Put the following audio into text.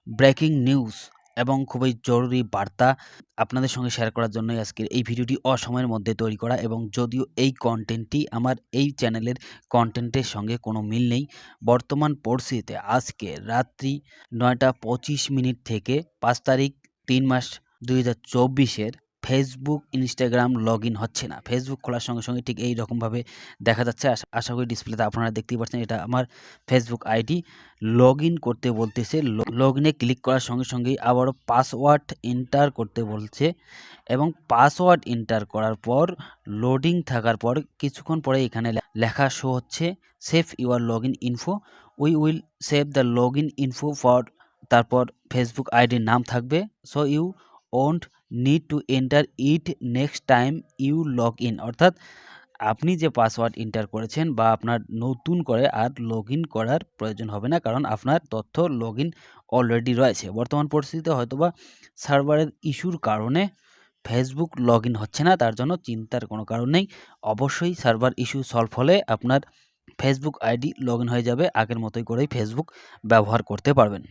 Breaking news এবং খুবই জরুরি বার্তা আপনাদের সঙ্গে শেয়ার করার জন্যই আজকের এই ভিডিওটি অসময়ের মধ্যে তৈরি করা। এবং যদিও এই কন্টেন্টটি আমার এই চ্যানেলের কন্টেন্টের সঙ্গে কোনো মিল নেই, বর্তমান পরিস্থিতিতে আজকে রাত্রি ৯টা ২৫ থেকে ৫ তারিখ ৩ মাস ২০২৪-এর ফেসবুক, ইনস্টাগ্রাম লগ ইন হচ্ছে না। ফেসবুক খোলার সঙ্গে সঙ্গে ঠিক এই রকমভাবে দেখা যাচ্ছে। আশা করি ডিসপ্লেতে আপনারা দেখতেই পাচ্ছেন, এটা আমার ফেসবুক আইডি। লগ ইন করতে বলতেছে, লগ ইনে ক্লিক করার সঙ্গে সঙ্গেই আবারও পাসওয়ার্ড এন্টার করতে বলছে এবং পাসওয়ার্ড এন্টার করার পর লোডিং থাকার পর কিছুক্ষণ পরে এখানে লেখা শো হচ্ছে save your log in info, we will save the log in info for, তারপর ফেসবুক আইডির নাম থাকবে। So you won't need to enter it next time you log in, অর্থাৎ আপনি যে পাসওয়ার্ড এন্টার করেছেন বা আপনার নতুন করে আর লগ ইন করার প্রয়োজন হবে না, কারণ আপনার তথ্য লগ ইন অলরেডি রয়েছে। বর্তমান পরিস্থিতিতে হয়তোবা সার্ভারের ইস্যুর কারণে ফেসবুক লগ ইন হচ্ছে না, তার জন্য চিন্তার কোনো কারণ নেই। অবশ্যই সার্ভার ইস্যু সলভ হলে আপনার ফেসবুক আইডি লগ ইন হয়ে যাবে, আগের মতোই করেই ফেসবুক ব্যবহার করতে পারবেন।